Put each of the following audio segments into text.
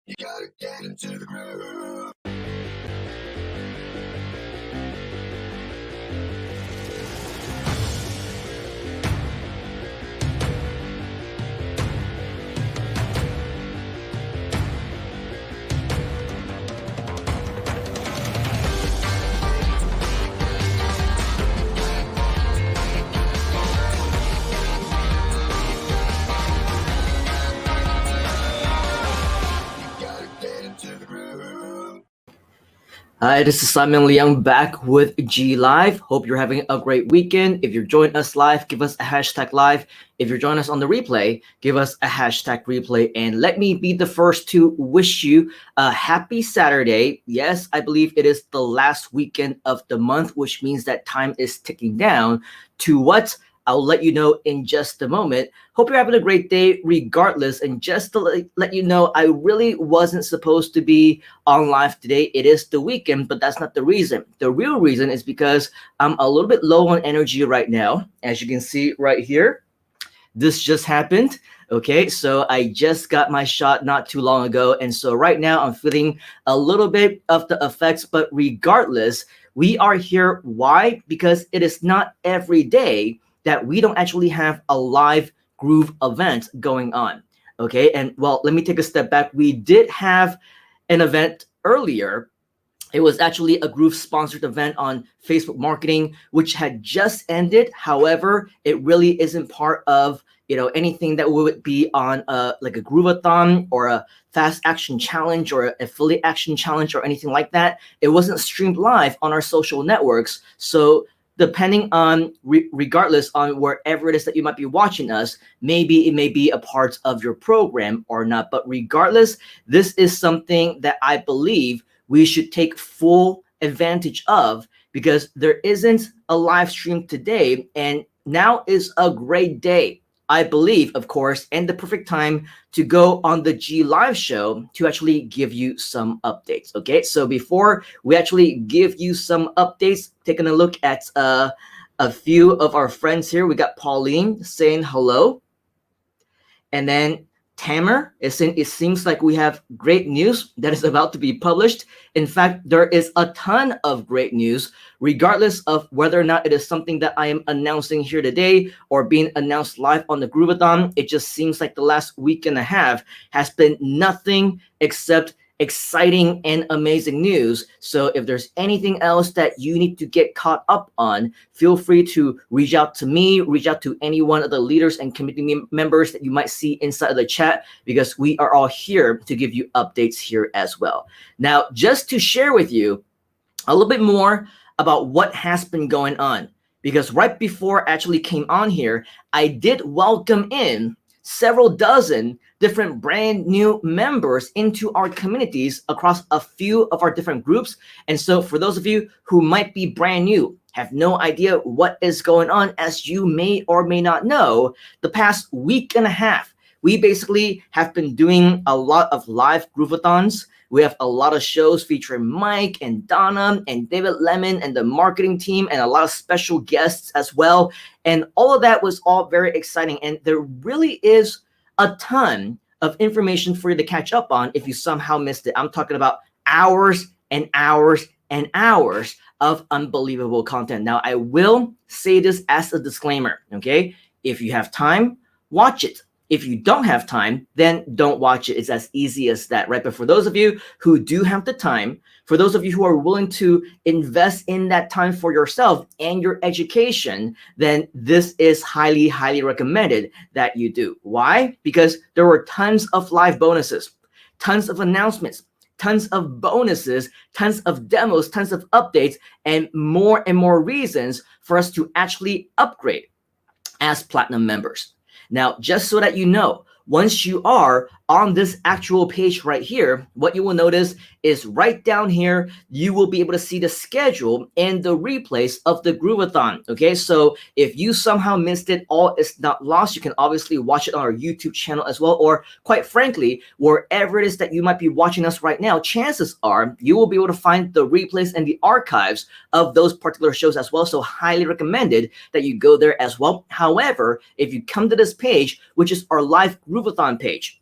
You gotta get into the groove. Hi, this is Simon Leung back with GLIVE. Hope you're having a great weekend. If you're joining us live, give us a hashtag live. If you're joining us on the replay, give us a hashtag replay. And let me be the first to wish you a happy Saturday. Yes, I believe it is the last weekend of the month, which means that time is ticking down to what? I'll let you know in just a moment. Hope you're having a great day regardless. And just to let you know, I really wasn't supposed to be on live today. It is the weekend, but that's not the reason. The real reason is because I'm a little bit low on energy right now. As you can see right here, this just happened. Okay, so I just got my shot not too long ago. And so right now I'm feeling a little bit of the effects, but regardless, we are here. Why? Because it is not every day that we don't actually have a live Groove event going on. Okay, and well, let me take a step back. We did have an event earlier. It was actually a Groove sponsored event on Facebook marketing, which had just ended. However, it really isn't part of anything that would be on like a Groupathon or a fast action challenge or an affiliate action challenge or anything like that. It wasn't streamed live on our social networks. So depending on regardless on wherever it is that you might be watching us, maybe it may be a part of your program or not. But regardless, this is something that I believe we should take full advantage of, because there isn't a live stream today, and now is a great day, I believe, of course, and the perfect time to go on the G Live show to actually give you some updates. Okay, so before we actually give you some updates, taking a look at a few of our friends here. We got Pauline saying hello, and then Tamer is saying it seems like we have great news that is about to be published. In fact, there is a ton of great news, regardless of whether or not it is something that I am announcing here today or being announced live on the Groupathon. It just seems like the last week and a half has been nothing except exciting and amazing news. So if there's anything else that you need to get caught up on, feel free to reach out to me, reach out to any one of the leaders and community members that you might see inside of the chat, because we are all here to give you updates here as well. Now, just to share with you a little bit more about what has been going on, because right before I actually came on here, I did welcome in several dozen different brand new members into our communities across a few of our different groups. And so for those of you who might be brand new, have no idea what is going on, as you may or may not know, the past week and a half, we basically have been doing a lot of live Groupathons. We have a lot of shows featuring Mike and Donna and David Lemon and the marketing team and a lot of special guests as well. And all of that was all very exciting. And there really is a ton of information for you to catch up on if you somehow missed it. I'm talking about hours and hours and hours of unbelievable content. Now, I will say this as a disclaimer, okay? If you have time, watch it. If you don't have time, then don't watch it. It's as easy as that, right? But for those of you who do have the time, for those of you who are willing to invest in that time for yourself and your education, then this is highly, highly recommended that you do. Why? Because there were tons of live bonuses, tons of announcements, tons of bonuses, tons of demos, tons of updates, and more reasons for us to actually upgrade as platinum members. Now, just so that you know, once you are on this actual page right here, what you will notice is right down here, you will be able to see the schedule and the replays of the Groupathon. Okay, so if you somehow missed it, all is not lost. You can obviously watch it on our YouTube channel as well, or quite frankly, wherever it is that you might be watching us right now, chances are you will be able to find the replays and the archives of those particular shows as well. So highly recommended that you go there as well. However, if you come to this page, which is our live Groupathon page,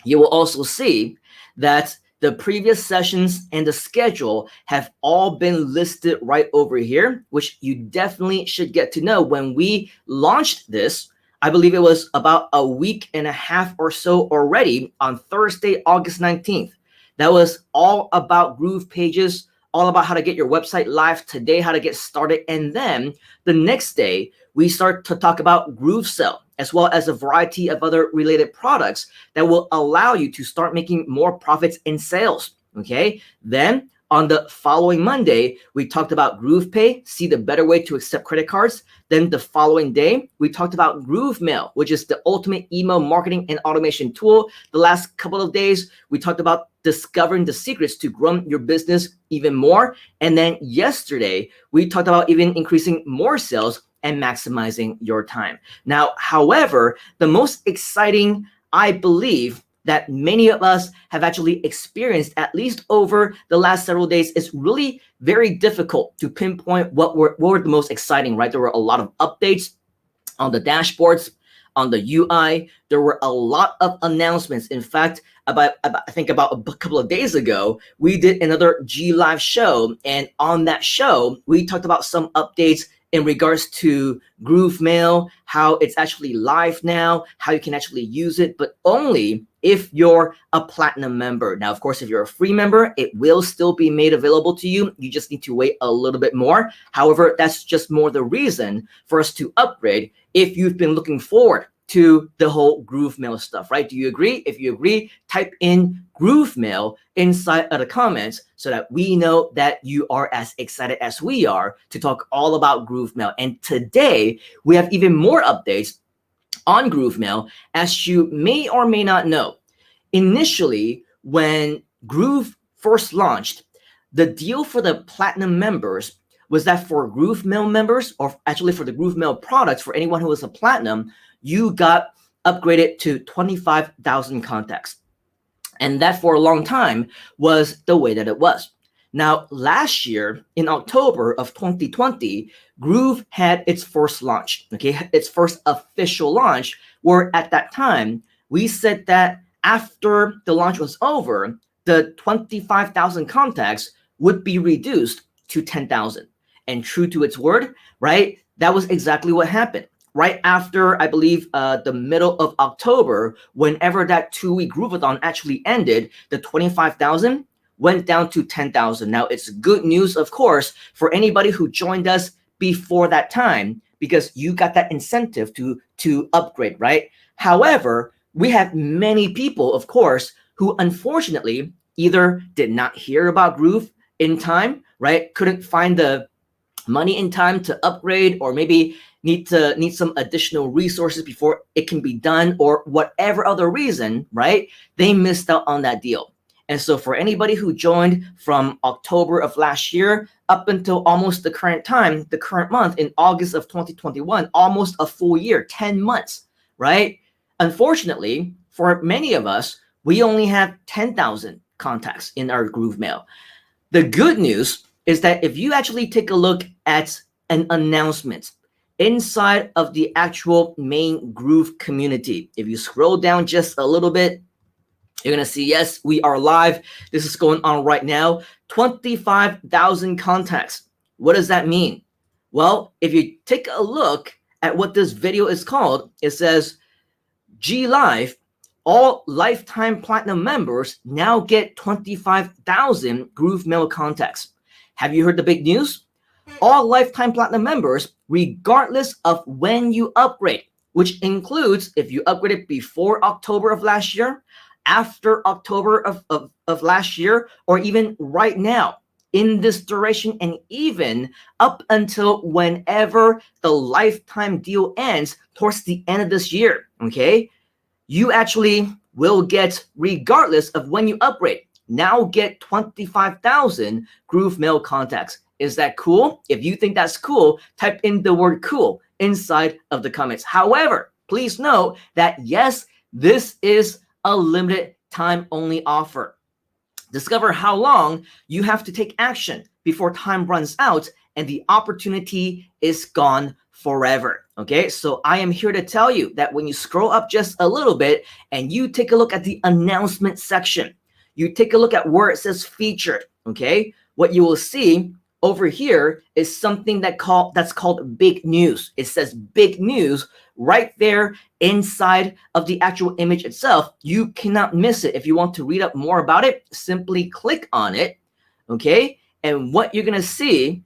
You will also see that the previous sessions and the schedule have all been listed right over here, which you definitely should get to know. When we launched this, I believe it was about a week and a half or so already on Thursday, August 19th. That was all about Groove pages, all about how to get your website live today, how to get started. And then the next day, we start to talk about Groove Sell, as well as a variety of other related products that will allow you to start making more profits in sales. Okay. Then on the following Monday, we talked about Groove Pay, see the better way to accept credit cards. Then the following day, we talked about Groove Mail, which is the ultimate email marketing and automation tool. The last couple of days, we talked about discovering the secrets to grow your business even more. And then yesterday, we talked about even increasing more sales and maximizing your time. Now, however, the most exciting, I believe, that many of us have actually experienced, at least over the last several days, is really very difficult to pinpoint what were the most exciting, right? There were a lot of updates on the dashboards, on the UI. There were a lot of announcements. In fact, I think about a couple of days ago, we did another GLIVE show. And on that show, we talked about some updates in regards to Groove Mail, how it's actually live now, how you can actually use it, but only if you're a platinum member. Now, of course, if you're a free member, it will still be made available to you. You just need to wait a little bit more. However, that's just more the reason for us to upgrade if you've been looking forward to the whole Groove Mail stuff, right? Do you agree? If you agree, type in Groove Mail inside of the comments so that we know that you are as excited as we are to talk all about Groove Mail. And today we have even more updates on Groove Mail. As you may or may not know, initially when Groove first launched, the deal for the platinum members was that for Groove Mail members, or actually for the Groove Mail products, for anyone who was a platinum, you got upgraded to 25,000 contacts. And that for a long time was the way that it was. Now, last year in October of 2020, Groove had its first launch, okay, its first official launch, where at that time, we said that after the launch was over, the 25,000 contacts would be reduced to 10,000. And true to its word, right, that was exactly what happened. Right after, I believe, the middle of October, whenever that 2-week Groupathon actually ended, the 25,000 went down to 10,000. Now, it's good news, of course, for anybody who joined us before that time, because you got that incentive to upgrade, right? However, we have many people, of course, who unfortunately either did not hear about Groove in time, right? Couldn't find the money in time to upgrade, or maybe need some additional resources before it can be done, or whatever other reason, right? They missed out on that deal. And so for anybody who joined from October of last year up until almost the current time, the current month in August of 2021, almost a full year, 10 months, right? Unfortunately, for many of us, we only have 10,000 contacts in our Groove Mail. The good news is that if you actually take a look at an announcement inside of the actual main Groove community, if you scroll down just a little bit, you're gonna see, yes, we are live. This is going on right now. 25,000 contacts. What does that mean? Well, if you take a look at what this video is called, it says GLIVE, all lifetime platinum members now get 25,000 Groove Mail contacts. Have you heard the big news? All lifetime platinum members, regardless of when you upgrade, which includes if you upgraded before October of last year, after October of last year, or even right now in this duration, and even up until whenever the lifetime deal ends towards the end of this year, okay? You actually will get, regardless of when you upgrade, now get 25,000 Groove Mail contacts. Is that cool? If you think that's cool, type in the word cool inside of the comments. However, please note that yes, this is a limited time only offer. Discover how long you have to take action before time runs out and the opportunity is gone forever. Okay, so I am here to tell you that when you scroll up just a little bit and you take a look at the announcement section, you take a look at where it says featured, okay, what you will see over here is something that's called big news. It says big news right there inside of the actual image itself. You cannot miss it. If you want to read up more about it, simply click on it, okay? And what you're gonna see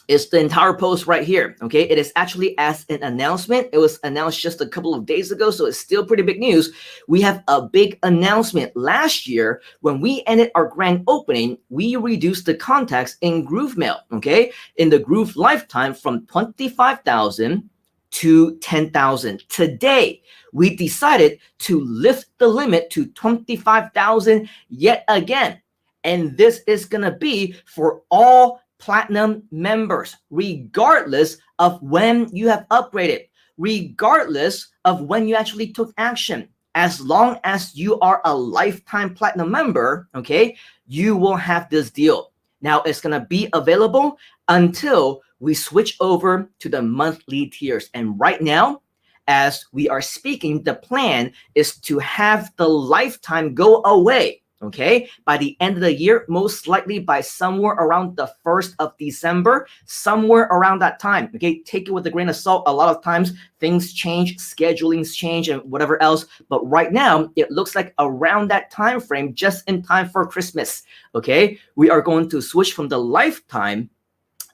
is the entire post right here, okay? It is actually as an announcement. It was announced just a couple of days ago, so it's still pretty big news. We have a big announcement. Last year, when we ended our grand opening, we reduced the contacts in Groove Mail, okay? In the Groove lifetime from 25,000 to 10,000. Today, we decided to lift the limit to 25,000 yet again. And this is gonna be for all platinum members, regardless of when you have upgraded, regardless of when you actually took action. As long as you are a lifetime platinum member, okay, you will have this deal. Now it's gonna be available until we switch over to the monthly tiers. And right now, as we are speaking, the plan is to have the lifetime go away, okay, by the end of the year, most likely by somewhere around the 1st of December, somewhere around that time, okay? Take it with a grain of salt. A lot of times things change, schedulings change, and whatever else, but right now it looks like around that time frame, just in time for Christmas, okay? We are going to switch from the lifetime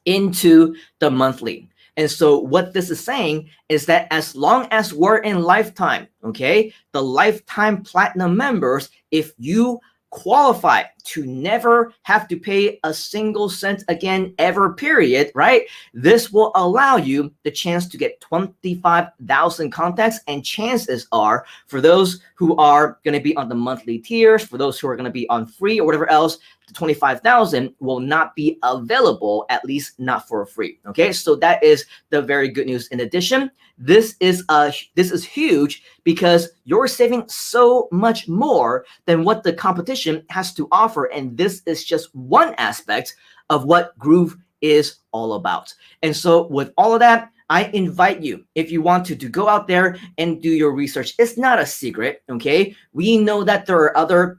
into the monthly. And so what this is saying is that as long as we're in lifetime, okay, the lifetime platinum members, if you qualify to never have to pay a single cent again ever, period, right? This will allow you the chance to get 25,000 contacts, and chances are for those who are going to be on the monthly tiers, for those who are going to be on free or whatever else, the 25,000 will not be available, at least not for free. Okay, so that is the very good news. In addition, this is huge because you're saving so much more than what the competition has to offer, and this is just one aspect of what Groove is all about. And so with all of that, I invite you, if you want to go out there and do your research. It's not a secret, okay? We know that there are other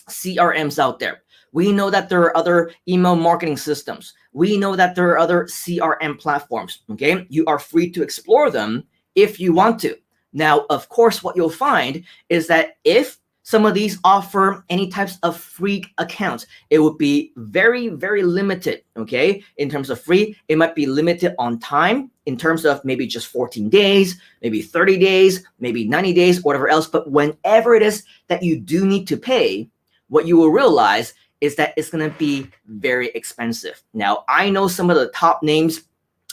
CRMs out there. We know that there are other email marketing systems. We know that there are other CRM platforms, okay? You are free to explore them if you want to. Now, of course, what you'll find is that if some of these offer any types of free accounts, it would be very, very limited, okay? In terms of free, it might be limited on time in terms of maybe just 14 days, maybe 30 days, maybe 90 days, whatever else. But whenever it is that you do need to pay, what you will realize is that it's going to be very expensive. Now, I know some of the top names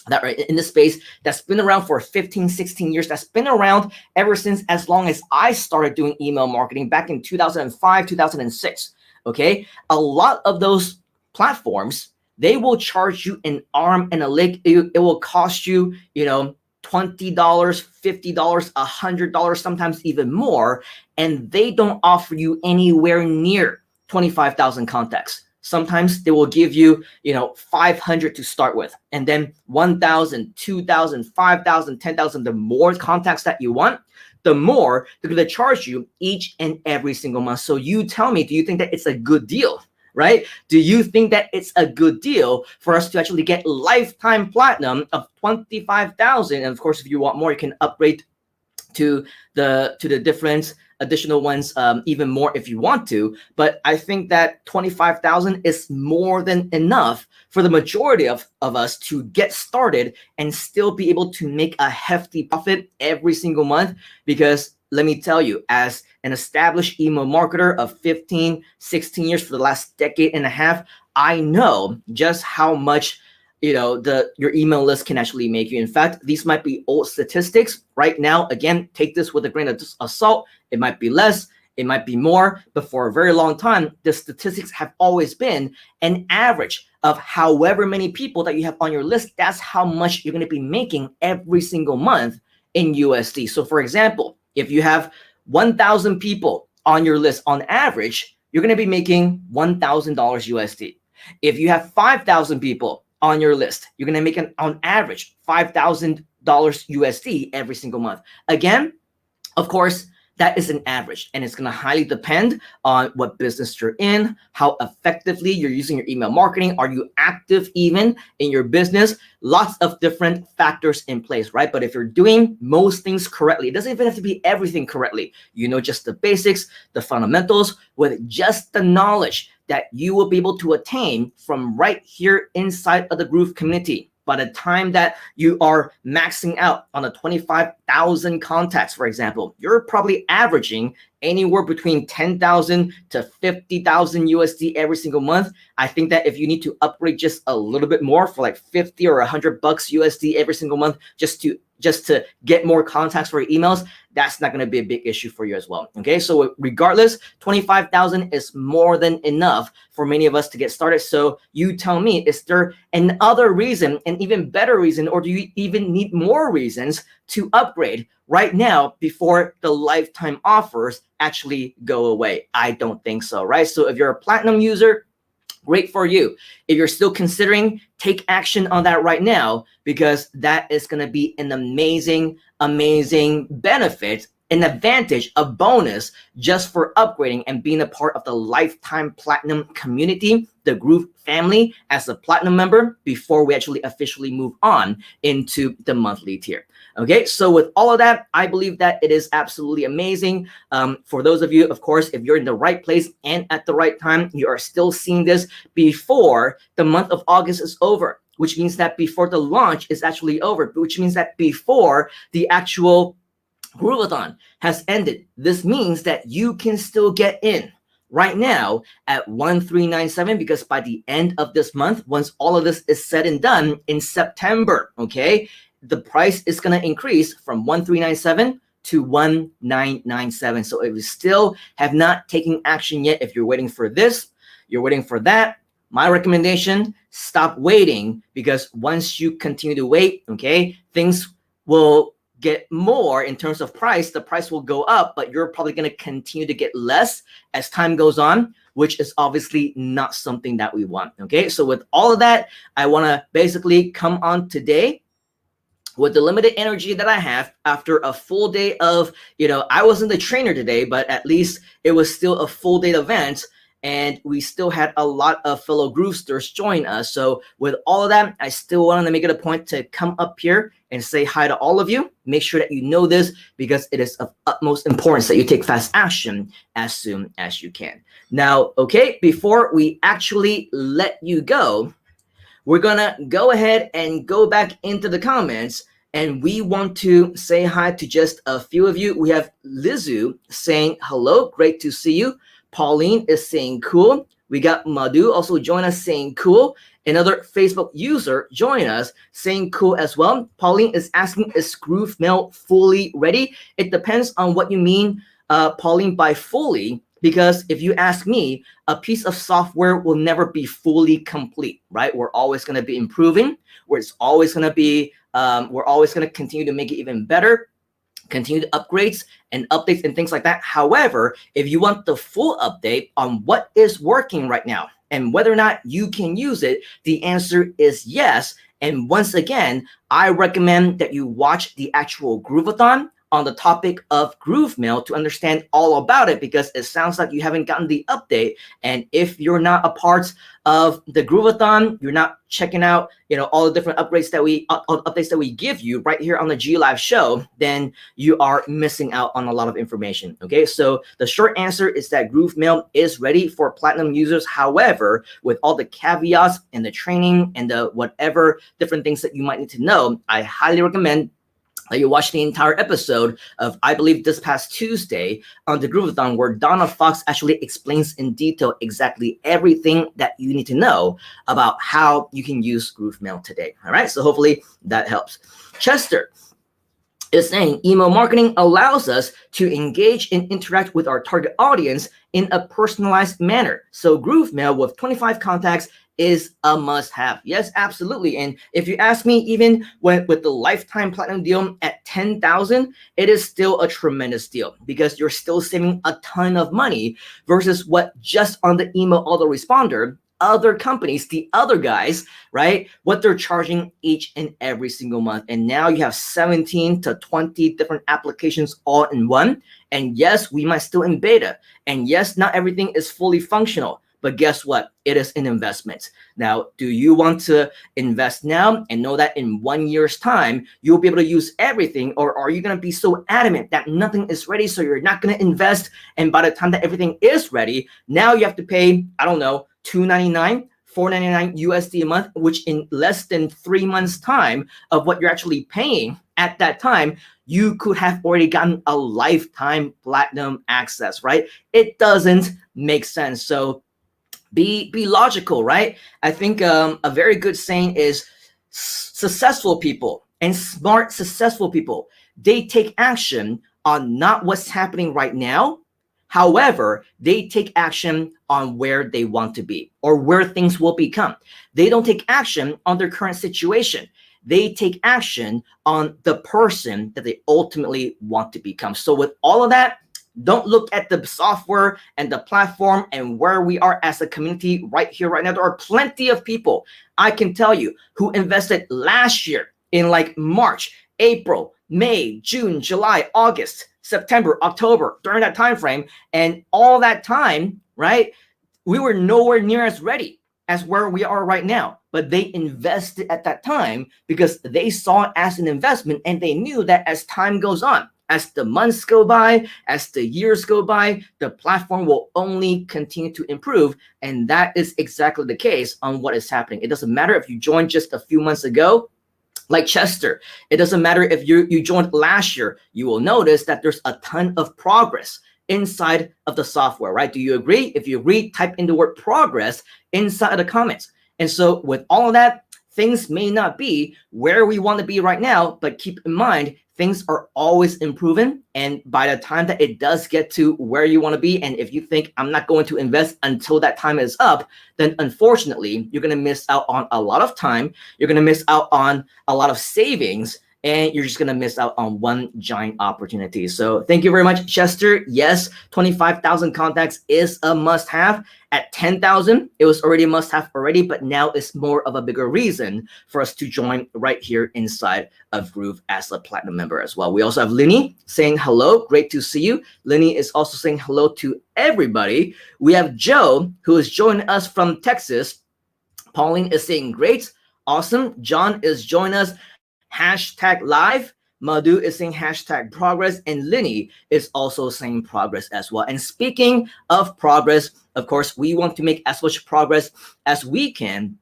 that are in this space that's been around for 15, 16 years, that's been around ever since as long as I started doing email marketing back in 2005, 2006, okay? A lot of those platforms, they will charge you an arm and a leg. It will cost you, you know, $20, $50, $100, sometimes even more, and they don't offer you anywhere near 25,000 contacts. Sometimes they will give you, you know, 500 to start with, and then 1,000, 2,000, 5,000, 10,000. The more contacts that you want, the more they're going to charge you each and every single month. So you tell me, do you think that it's a good deal, right? Do you think that it's a good deal for us to actually get lifetime platinum of 25,000? And of course, if you want more, you can upgrade to the different additional ones, even more if you want to. But I think that 25,000 is more than enough for the majority of us to get started and still be able to make a hefty profit every single month. Because let me tell you, as an established email marketer of 15, 16 years for the last decade and a half, I know just how much, you know, your email list can actually make you. In fact, these might be old statistics right now. Again, take this with a grain of salt. It might be less, it might be more, but for a very long time, the statistics have always been an average of however many people that you have on your list. That's how much you're going to be making every single month in USD. So for example, if you have 1,000 people on your list on average, you're going to be making $1,000 USD. If you have 5,000 people on your list. You're going to make on average $5,000 USD every single month. Again, of course, that is an average, and it's going to highly depend on what business you're in, how effectively you're using your email marketing. Are you active even in your business? Lots of different factors in place, right? But if you're doing most things correctly, it doesn't even have to be everything correctly. You know, just the basics, the fundamentals, with just the knowledge that you will be able to attain from right here inside of the Groove community. By the time that you are maxing out on the 25,000 contacts, for example, you're probably averaging anywhere between 10,000 to 50,000 USD every single month. I think that if you need to upgrade just a little bit more for like 50 or $100 USD every single month just to get more contacts for your emails, that's not going to be a big issue for you as well. Okay, so regardless, 25,000 is more than enough for many of us to get started. So you tell me, is there another reason, an even better reason, or do you even need more reasons to upgrade right now before the lifetime offers actually go away? I don't think so, right? So if you're a platinum user, great for you. If you're still considering, take action on that right now, because that is going to be an amazing benefit, an advantage, a bonus just for upgrading and being a part of the lifetime platinum community, the Groove family, as a platinum member before we actually officially move on into the monthly tier. Okay, so with all of that, I believe that it is absolutely amazing. For those of you, of course, if you're in the right place and at the right time, you are still seeing this before the month of August is over, which means that before the launch is actually over, which means that before the actual Groupathon has ended. This means that you can still get in right now at 1397, because by the end of this month, once all of this is said and done in September, okay, the price is going to increase from 1397 to 1997. So if you still have not taken action yet, if you're waiting for this, you're waiting for that, my recommendation, stop waiting, because once you continue to wait, okay, things will get more in terms of price. The price will go up, but you're probably going to continue to get less as time goes on, which is obviously not something that we want. Okay, so with all of that, I want to basically come on today with the limited energy that I have after a full day of, I wasn't the trainer today, but at least it was still a full day event. And we still had a lot of fellow Groovesters join us. So with all of that, I still wanted to make it a point to come up here and say hi to all of you. Make sure that you know this, because it is of utmost importance that you take fast action as soon as you can. Now, okay, before we actually let you go, we're gonna go ahead and go back into the comments, and we want to say hi to just a few of you. We have Lizu saying hello, great to see you. Pauline is saying cool. We got Madhu also join us saying cool. Another Facebook user join us saying cool as well. Pauline is asking, is Groove Mail fully ready? It depends on what you mean, Pauline, by fully, because if you ask me, a piece of software will never be fully complete, right? We're always going to be improving. We're always going to continue to make it even better, continue the upgrades and updates and things like that. However, if you want the full update on what is working right now and whether or not you can use it, the answer is yes. And once again, I recommend that you watch the actual Groovathon on the topic of Groove Mail to understand all about it, because it sounds like you haven't gotten the update. And if you're not a part of the Groovathon, you're not checking out, all the different updates that we give you right here on the G Live show, then you are missing out on a lot of information. Okay, so the short answer is that Groove Mail is ready for platinum users. However, with all the caveats and the training and the whatever different things that you might need to know, I highly recommend that you watch the entire episode of, I believe, this past Tuesday on the Groovathon, where Donna Fox actually explains in detail exactly everything that you need to know about how you can use Groove Mail today. All right, so hopefully that helps. Chester is saying email marketing allows us to engage and interact with our target audience in a personalized manner. So Groove Mail with 25 contacts is a must-have. Yes, absolutely. And if you ask me, even with the lifetime platinum deal at 10,000, it is still a tremendous deal, because you're still saving a ton of money versus what just on the email autoresponder other companies, the other guys, right, what they're charging each and every single month. And now you have 17 to 20 different applications all in one. And yes, we might still in beta. And yes, not everything is fully functional. But guess what? It is an investment. Now, do you want to invest now and know that in 1 year's time, you'll be able to use everything? Or are you going to be so adamant that nothing is ready, so you're not going to invest? And by the time that everything is ready, now you have to pay, I don't know, $299, $499 USD a month, which in less than 3 months' time of what you're actually paying at that time, you could have already gotten a lifetime platinum access, right? It doesn't make sense. So be logical, right? I think a very good saying is successful people and smart successful people, they take action on not what's happening right now. However, they take action on where they want to be or where things will become. They don't take action on their current situation. They take action on the person that they ultimately want to become. So with all of that, don't look at the software and the platform and where we are as a community right here, right now. There are plenty of people, I can tell you, who invested last year in like March, April, May, June, July, August, September, October, during that time frame. And all that time, right, we were nowhere near as ready as where we are right now. But they invested at that time because they saw it as an investment, and they knew that as time goes on, as the months go by, as the years go by, the platform will only continue to improve. And that is exactly the case on what is happening. It doesn't matter if you joined just a few months ago, like Chester. It doesn't matter if you joined last year. You will notice that there's a ton of progress inside of the software, right? Do you agree? If you agree, type in the word progress inside of the comments. And so with all of that, things may not be where we want to be right now, but keep in mind, things are always improving. And by the time that it does get to where you want to be, and if you think I'm not going to invest until that time is up, then unfortunately, you're going to miss out on a lot of time. You're going to miss out on a lot of savings, and you're just going to miss out on one giant opportunity. So thank you very much, Chester. Yes, 25,000 contacts is a must-have. At 10,000, it was already a must-have already, but now it's more of a bigger reason for us to join right here inside of Groove as a platinum member as well. We also have Linny saying hello. Great to see you. Linny is also saying hello to everybody. We have Joe, who is joining us from Texas. Pauline is saying great. Awesome. John is joining us. Hashtag live. Madhu is saying hashtag progress, and Linny is also saying progress as well. And speaking of progress, of course, we want to make as much progress as we can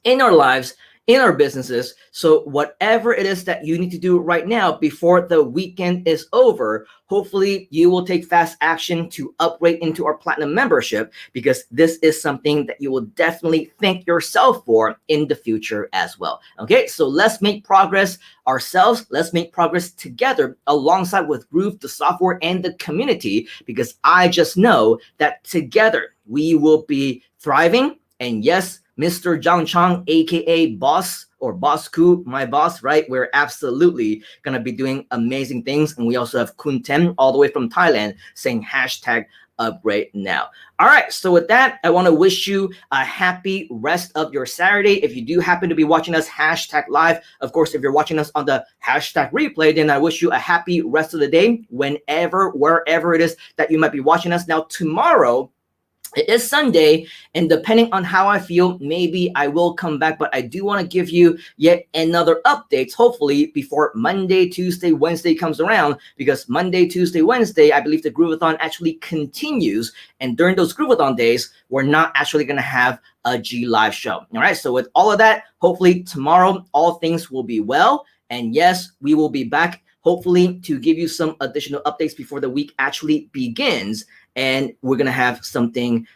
in our lives, in our businesses. So whatever it is that you need to do right now before the weekend is over, hopefully you will take fast action to upgrade into our platinum membership, because this is something that you will definitely thank yourself for in the future as well. Okay, so let's make progress ourselves. Let's make progress together alongside with Groove, the software, and the community, because I just know that together we will be thriving. And yes, Mr. Zhang Chang, aka Boss or Boss Ku, my boss, right? We're absolutely gonna be doing amazing things. And we also have Kun Tem all the way from Thailand saying hashtag upgrade now. All right, so with that, I want to wish you a happy rest of your Saturday. If you do happen to be watching us hashtag live, of course, if you're watching us on the hashtag replay, then I wish you a happy rest of the day whenever, wherever it is that you might be watching us. Now, tomorrow, it is Sunday, and depending on how I feel, maybe I will come back, but I do want to give you yet another update, hopefully before Monday, Tuesday, Wednesday comes around, because Monday, Tuesday, Wednesday, I believe the Groupathon actually continues, and during those Groupathon days, we're not actually going to have a G Live show. All right, so with all of that, hopefully tomorrow, all things will be well, and yes, we will be back, hopefully to give you some additional updates before the week actually begins. And we're going to have something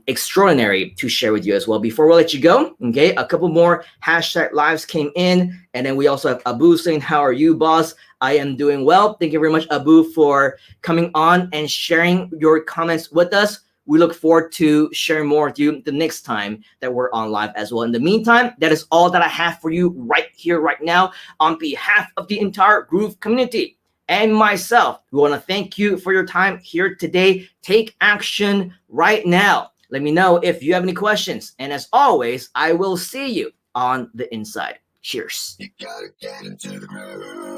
extraordinary to share with you as well. Before we let you go, okay, a couple more hashtag lives came in. And then we also have Abu saying, how are you, boss? I am doing well. Thank you very much, Abu, for coming on and sharing your comments with us. We look forward to sharing more with you the next time that we're on live as well. In the meantime, that is all that I have for you right here, right now, on behalf of the entire Groove community and myself. We want to thank you for your time here today. Take action right now. Let me know if you have any questions. And as always, I will see you on the inside. Cheers. You gotta get into the groove.